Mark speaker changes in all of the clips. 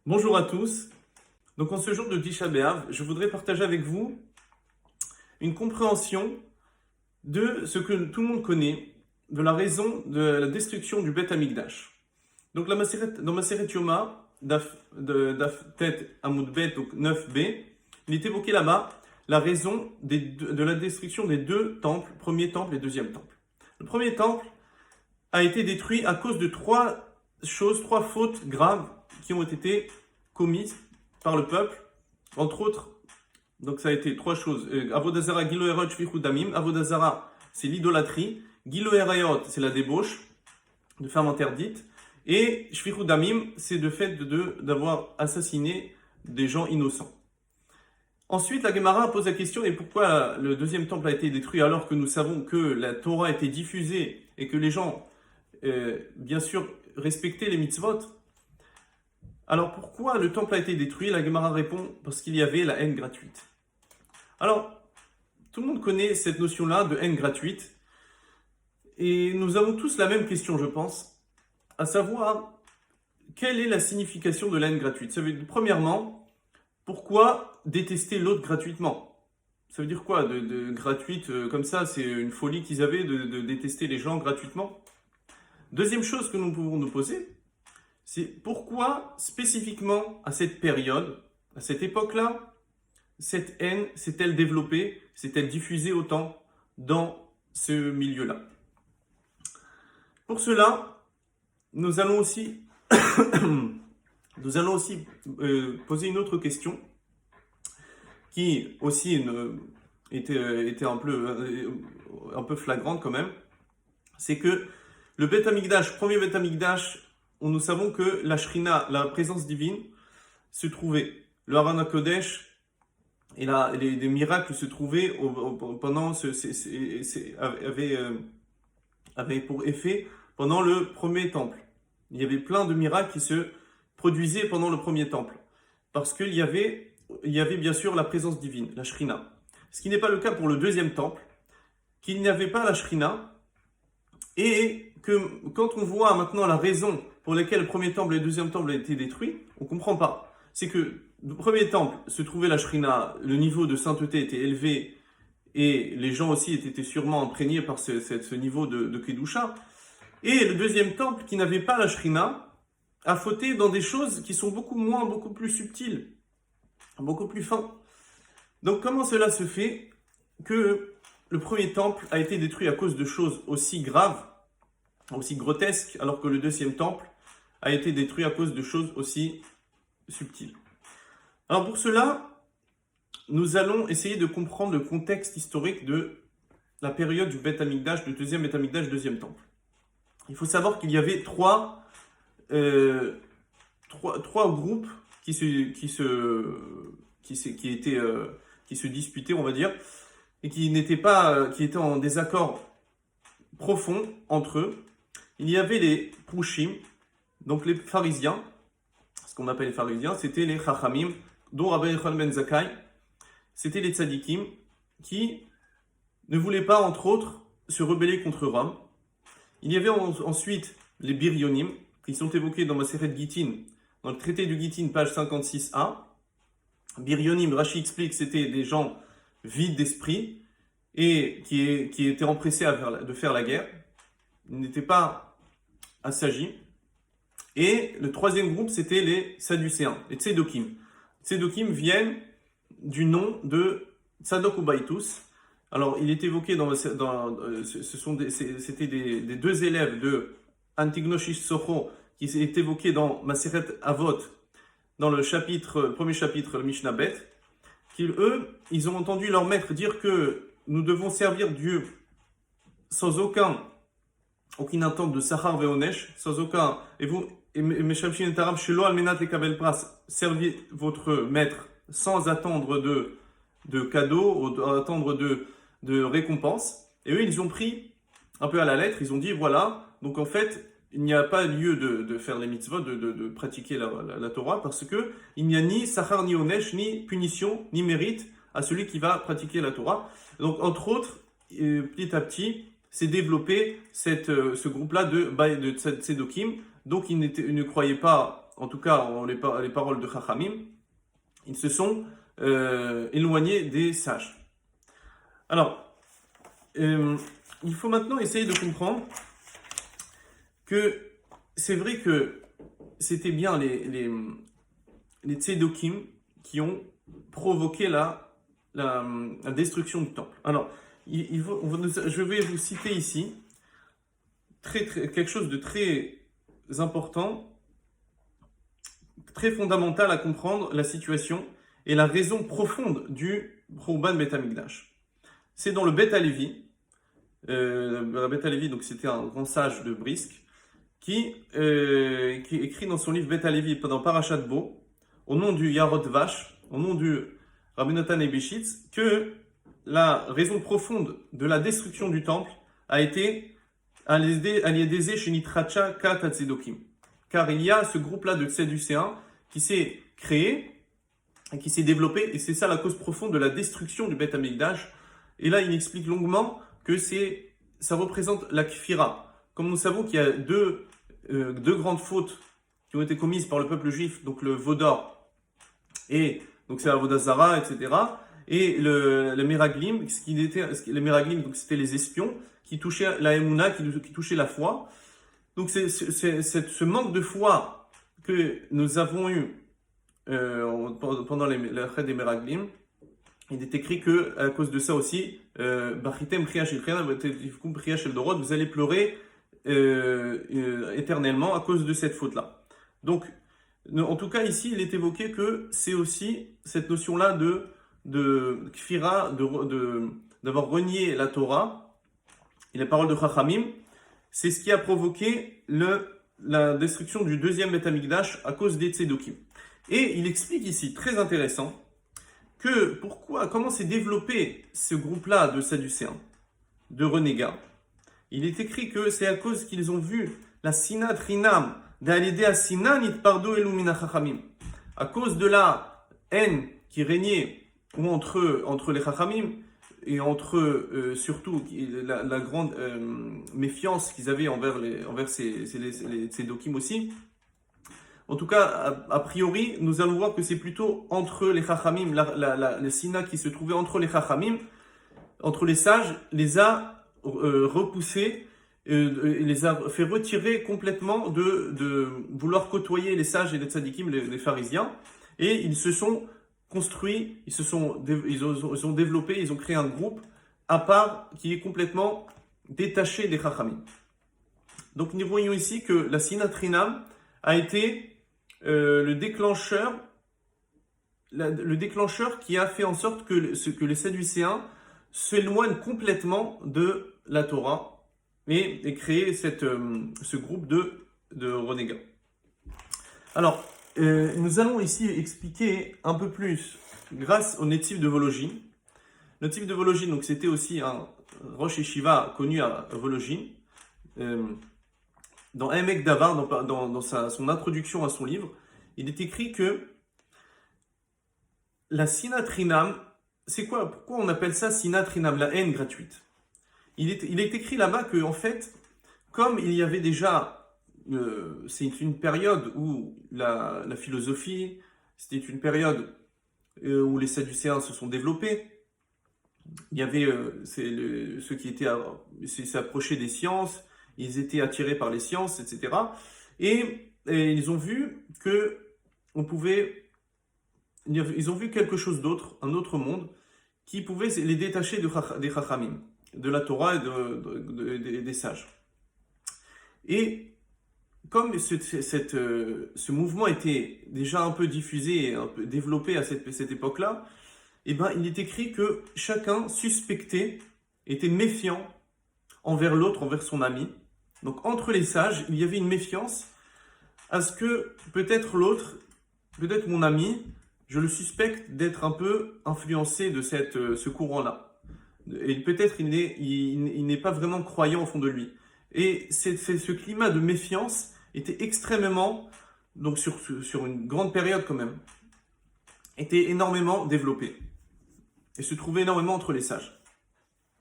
Speaker 1: Bonjour à tous. Donc en ce jour de Tisha B'Av, je voudrais partager avec vous une compréhension de ce que tout le monde connaît, de la raison de la destruction du Beth Amikdash. Donc dans Maseret Yoma, Daf Tet Amud Bet, donc 9b, il est évoqué là-bas la raison de la destruction des deux temples, premier temple et deuxième temple. Le premier temple a été détruit à cause de trois fautes graves qui ont été commises par le peuple, entre autres. Donc ça a été trois choses. Avodazara, Gilo Erot, Shvichut Damim. Avodazara, c'est l'idolâtrie. Gilo Erayot, c'est la débauche de femmes interdites. Et Shvichut Damim, c'est le fait d'avoir assassiné des gens innocents. Ensuite, la Gemara pose la question, et pourquoi le deuxième temple a été détruit alors que nous savons que la Torah a été diffusée et que les gens, bien sûr, respectaient les mitzvot. Alors pourquoi le temple a été détruit? La Gemara répond, parce qu'il y avait la haine gratuite. Alors, tout le monde connaît cette notion-là de haine gratuite, et nous avons tous la même question, je pense, à savoir, quelle est la signification de la haine gratuite? Ça veut dire, premièrement, pourquoi détester l'autre gratuitement? Ça veut dire quoi, de gratuite comme ça? C'est une folie qu'ils avaient de détester les gens gratuitement. Deuxième chose que nous pouvons nous poser, c'est pourquoi spécifiquement à cette période, à cette époque-là, cette haine s'est-elle développée, s'est-elle diffusée autant dans ce milieu-là? Pour cela, nous allons aussi poser une autre question qui aussi était un peu flagrante quand même. C'est que le Beth Amikdash, premier Beth Amikdash, nous savons que la Shrina, la présence divine, se trouvait. Le Aron HaKodesh et les miracles se trouvaient avaient pour effet pendant le premier temple. Il y avait plein de miracles qui se produisaient pendant le premier temple. Parce qu'il y avait bien sûr la présence divine, la Shrina. Ce qui n'est pas le cas pour le deuxième temple, qu'il n'y avait pas la Shrina, et que quand on voit maintenant la raison pour laquelle le premier temple et le deuxième temple ont été détruits, on ne comprend pas. C'est que le premier temple se trouvait la Shrina, le niveau de sainteté était élevé, et les gens aussi étaient sûrement imprégnés par ce niveau de Kedusha. Et le deuxième temple, qui n'avait pas la Shrina, a fauté dans des choses qui sont beaucoup plus subtiles, beaucoup plus fins. Donc comment cela se fait que le premier temple a été détruit à cause de choses aussi graves, aussi grotesques, alors que le deuxième temple a été détruit à cause de choses aussi subtiles? Alors pour cela, nous allons essayer de comprendre le contexte historique de la période du Beth Amikdash, du deuxième Beth Amikdash, deuxième temple. Il faut savoir qu'il y avait trois groupes qui se disputaient, on va dire, et qui étaient en désaccord profond entre eux. Il y avait les Prushim, donc les pharisiens, ce qu'on appelle les pharisiens, c'était les Chachamim, dont Rabbi Yochanan ben Zakkai, c'était les tzadikim, qui ne voulaient pas, entre autres, se rebeller contre Rome. Il y avait ensuite les Biryonim, qui sont évoqués dans Maseret Gittin, dans le traité du Gittin, page 56a. Biryonim, Rashi explique, c'était des gens vides d'esprit et qui étaient empressés de faire la guerre. Ils n'étaient pas assagis. Et le troisième groupe, c'était les Sadducéens, les Tzedokim. Tzedokim viennent du nom de Tzadok Ubaitus. Alors, il est évoqué c'était des deux élèves de Antignoshis Socho qui est évoqué dans Maseret Avot, dans le premier chapitre, le Mishnah Bet, ils ont entendu leur maître dire que nous devons servir Dieu sans aucune attente de Sachar Veonesh, sans aucun, et vous, Meshamshin et Tarab, Shelo Almenat et Kabel Pras, servez votre maître sans attendre de cadeaux, attendre de récompense. Et eux, ils ont pris un peu à la lettre, ils ont dit voilà, donc en fait, il n'y a pas lieu de faire les mitzvot, de pratiquer la Torah, parce que il n'y a ni sachar, ni onesh, ni punition, ni mérite à celui qui va pratiquer la Torah. Donc, entre autres, petit à petit, s'est développé ce groupe-là de Tzedokim. Donc, ils ne croyaient pas en tout cas les paroles de Chachamim, ils se sont éloignés des sages. Alors, il faut maintenant essayer de comprendre que c'est vrai que c'était bien les Tzedokim qui ont provoqué la destruction du temple. Alors, je vais vous citer ici quelque chose de très important, très fondamental à comprendre la situation et la raison profonde du Khurban Bet HaMikdash. C'est dans le Bet HaLevi. Le Bet HaLevi, donc c'était un grand sage de Brisk, qui écrit dans son livre Bet HaLevi pendant Parashat Bo, au nom du Yarod Vash, au nom du Rabbi Natan Eibeshitz, que la raison profonde de la destruction du temple a été Aliédézé chez Nitracha Kat Tzedokim. Car il y a ce groupe-là de Tzeducéens qui s'est créé et qui s'est développé, et c'est ça la cause profonde de la destruction du Bet HaMikdash. Et là, il explique longuement que ça représente la kfira. Comme nous savons qu'il y a deux grandes fautes qui ont été commises par le peuple juif, donc le Vaudor, et donc c'est la Vodazara, etc. Et le Meraglim, les Meraglim, donc c'était les espions qui touchaient la Emouna, qui touchaient la foi. Donc c'est ce manque de foi que nous avons eu pendant la fête des Meraglim. Il est écrit que à cause de ça aussi, Bachitem Priachel Dorot, vous allez pleurer éternellement à cause de cette faute-là. Donc, en tout cas ici, il est évoqué que c'est aussi cette notion-là de kfira, d'avoir renié la Torah et les paroles de Chachamim, c'est ce qui a provoqué la destruction du deuxième Bet HaMikdash à cause des Tzedokim. Et il explique ici, très intéressant, que comment s'est développé ce groupe-là de Sadducéens, de renégats. Il est écrit que c'est à cause qu'ils ont vu la Sinat Rinam, d'Alidé à Sinan Itpardo Elumina Chachamim. À cause de la haine qui régnait entre les Chachamim, et entre surtout la grande méfiance qu'ils avaient envers ces Tzedokim aussi. En tout cas, a priori, nous allons voir que c'est plutôt entre les Chachamim, le Sina qui se trouvait entre les Chachamim, entre les sages, les a repoussés, les a fait retirer complètement de vouloir côtoyer les sages et les tzadikim, les pharisiens, et ils se sont construits, ils ont développé, ils ont créé un groupe à part qui est complètement détaché des Chachamim. Donc nous voyons ici que la Sinat Rinam a été le déclencheur qui a fait en sorte que les Sadducéens s'éloignent complètement de la Torah et créer ce groupe de renégats. Alors, nous allons ici expliquer un peu plus grâce au Netziv de Vologine. Le Netziv de Vologine, donc c'était aussi un Rosh Yeshiva connu à Vologine. Dans Emek Davar, dans son introduction à son livre, il est écrit que la Sinat Rinam, c'est quoi? Pourquoi on appelle ça Sinat Rinam, la haine gratuite? Il est écrit là-bas que, en fait, comme il y avait déjà, c'est une période où la philosophie, c'était une période où les Sadducéens se sont développés. Il y avait ceux qui s'approchaient des sciences. Ils étaient attirés par les sciences, etc. Et ils ont vu que ils ont vu quelque chose d'autre, un autre monde, qui pouvait les détacher des Chachamim, de la Torah et des sages. Et comme ce mouvement était déjà un peu diffusé, un peu développé à cette époque-là, eh ben, il est écrit que chacun suspectait, était méfiant envers l'autre, envers son ami. Donc entre les sages, il y avait une méfiance à ce que peut-être l'autre, peut-être mon ami, je le suspecte d'être un peu influencé de ce courant-là. Et peut-être il n'est pas vraiment croyant au fond de lui. Et ce climat de méfiance était extrêmement, donc sur une grande période quand même, était énormément développé. Et se trouvait énormément entre les sages.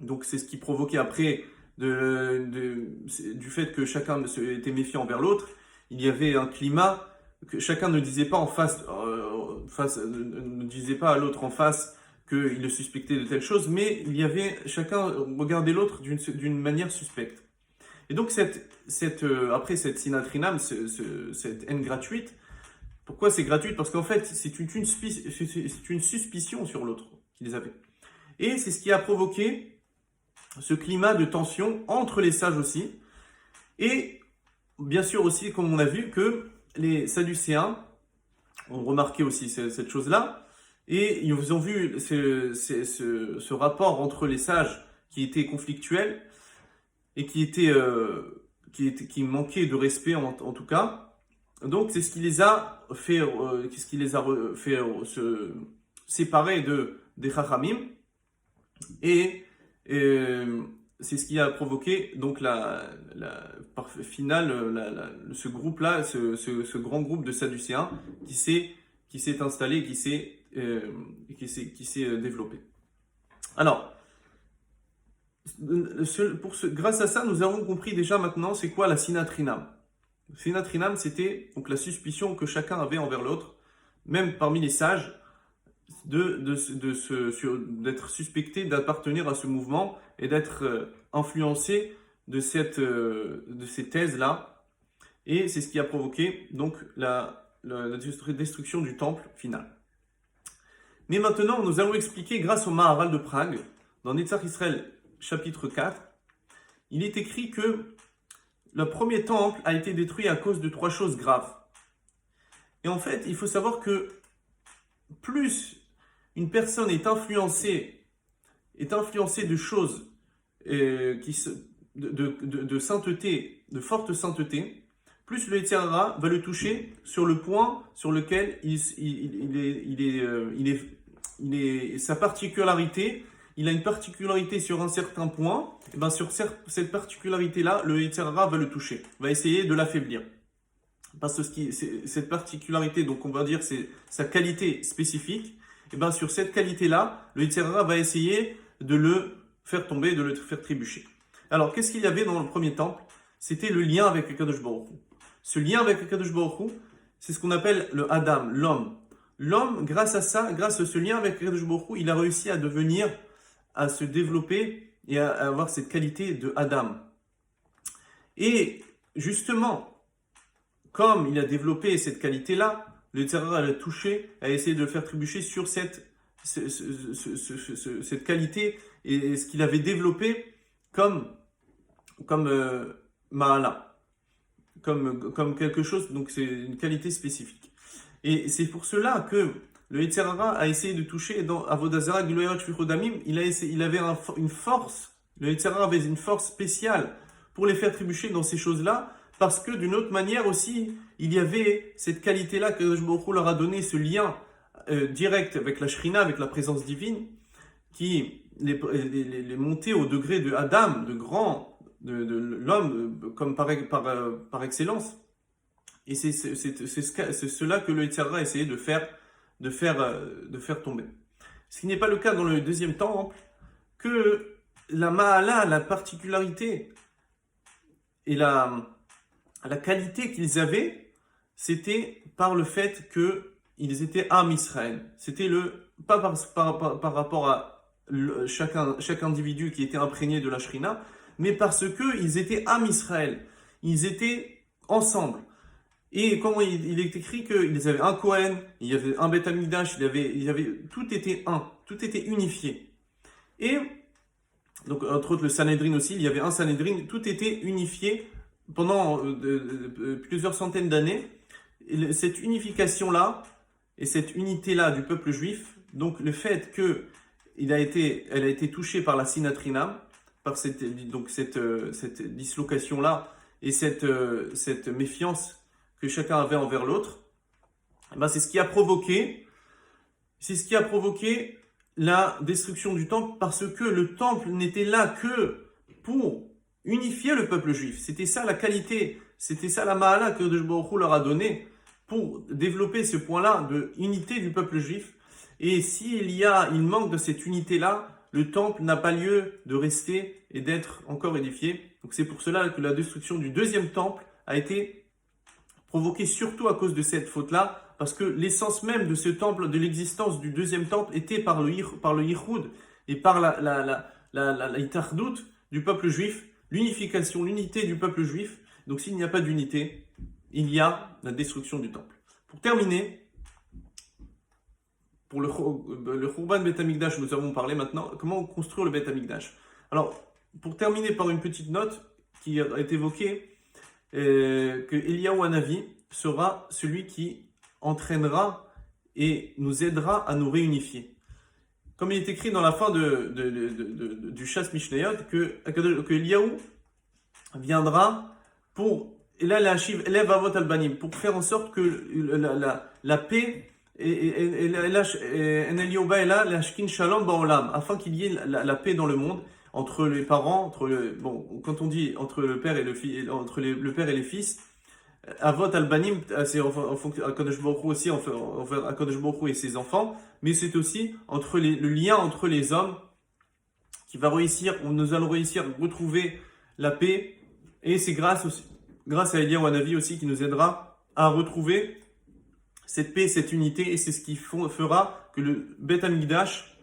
Speaker 1: Donc c'est ce qui provoquait après du fait que chacun était méfiant envers l'autre, il y avait un climat que chacun ne disait pas ne disait pas à l'autre en face qu'il le suspectait de telle chose, mais chacun regardait l'autre d'une manière suspecte. Et donc après cette sinatrinam, cette haine gratuite, pourquoi c'est gratuite? Parce qu'en fait, c'est une suspicion sur l'autre qu'ils avaient. Et c'est ce qui a provoqué ce climat de tension entre les sages aussi. Et bien sûr aussi, comme on a vu, que les Sadducéens ont remarqué aussi cette chose-là. Et ils ont vu ce rapport entre les sages qui était conflictuel et qui manquait de respect en tout cas. Donc c'est ce qui les a fait, se séparer des Chachamim et c'est ce qui a provoqué donc ce groupe-là, ce grand groupe de Sadducéens qui s'est installé, qui s'est développé. Alors, grâce à ça, nous avons compris déjà maintenant c'est quoi la sinatrinam. Sinatrinam, c'était donc la suspicion que chacun avait envers l'autre, même parmi les sages, d'être suspecté d'appartenir à ce mouvement et d'être influencé de ces thèses-là. Et c'est ce qui a provoqué donc la destruction du temple final. Mais maintenant, nous allons expliquer, grâce au Maharal de Prague, dans Netzach Israël, chapitre 4, il est écrit que le premier temple a été détruit à cause de 3 choses graves. Et en fait, il faut savoir que plus une personne est influencée de choses de sainteté, de forte sainteté, plus le Yetzer Hara va le toucher sur le point sur lequel sa particularité. Il a une particularité sur un certain point, et bien sur cette particularité-là, le Yetzer Hara va le toucher, va essayer de l'affaiblir. Parce que cette particularité, donc on va dire c'est sa qualité spécifique, et bien sur cette qualité-là, le Yetzer Hara va essayer de le faire tomber, de le faire trébucher. Alors qu'est-ce qu'il y avait dans le premier temple? C'était le lien avec le Kadosh Baruch Hu. Ce lien avec le Kadosh Baruch Hu, c'est ce qu'on appelle le Adam, l'homme. L'homme, grâce à ce lien avec le Kadosh Baruch Hu, il a réussi à se développer et à avoir cette qualité de Adam. Et justement, comme il a développé cette qualité-là, le Yetzer Hara l'a touché, a essayé de le faire trébucher sur cette qualité et ce qu'il avait développé comme Ma'ala, comme quelque chose, donc c'est une qualité spécifique. Et c'est pour cela que le Yetzer Hara a essayé de toucher dans Avodah Zarah, Giloyot, Shfichut Damim, il avait une force, le Yetzer Hara avait une force spéciale pour les faire trébucher dans ces choses-là, parce que d'une autre manière aussi, il y avait cette qualité-là que Kadosh Baruch Hu leur a donné, ce lien direct avec la Shrina, avec la présence divine, qui les montait au degré de Adam, de l'homme, comme par excellence. Et c'est cela que le Yetzer Hara a essayé de faire tomber. Ce qui n'est pas le cas dans le deuxième temple, que la Ma'ala, la particularité et la qualité qu'ils avaient, c'était par le fait qu'ils étaient Am Israël. C'était pas par rapport à chaque individu qui était imprégné de la Shrina, mais parce qu'ils étaient Am Israël. Ils étaient ensemble. Et comment il est écrit qu'ils avaient un Kohen, il y avait un Beth Amikdash, tout était tout était unifié. Et donc entre autres le Sanhedrin aussi, il y avait un Sanhedrin, tout était unifié pendant plusieurs centaines d'années. Cette unification-là et cette unité-là du peuple juif, donc le fait elle a été touchée par la sinatrinam, par cette dislocation-là et cette méfiance que chacun avait envers l'autre, c'est ce qui a provoqué la destruction du temple, parce que le temple n'était là que pour unifier le peuple juif. C'était ça la qualité, c'était ça la ma'ala que Kadosh Baruch Hu leur a donné pour développer ce point-là de unité du peuple juif. Et s'il manque de cette unité-là, le temple n'a pas lieu de rester et d'être encore édifié. Donc c'est pour cela que la destruction du deuxième temple a été provoquée surtout à cause de cette faute-là, parce que l'essence même de ce temple, de l'existence du deuxième temple, était par le Yichud et par la Itardut du peuple juif, l'unification, l'unité du peuple juif. Donc s'il n'y a pas d'unité, il y a la destruction du temple. Pour terminer, pour le Khurban Bet Amikdash, nous avons parlé maintenant, comment construire le Bet Amikdash. Alors, pour terminer par une petite note qui est évoquée, que Eliyahu Hanavi sera celui qui entraînera et nous aidera à nous réunifier. Comme il est écrit dans la fin du Shas Mishnayot, que Eliyahu viendra pour faire en sorte que la paix afin qu'il y ait la paix dans le monde entre les parents, quand on dit entre le père et le fils, entre le père et les fils, Avot Albanim, c'est Akadosh Baruch Hu aussi, envers Akadosh Baruch Hu et ses enfants, mais c'est aussi le lien entre les hommes qui va réussir, où nous allons réussir à retrouver la paix, et c'est grâce à Eliyahu Hanavi aussi qui nous aidera à retrouver cette paix, cette unité, et c'est ce qui fera que le Bet Amikdash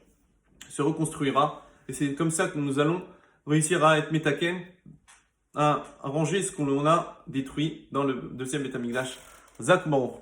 Speaker 1: se reconstruira. Et c'est comme ça que nous allons réussir à être metaken, à ranger ce qu'on a détruit dans le deuxième Bet Amikdash. Zak Baruch.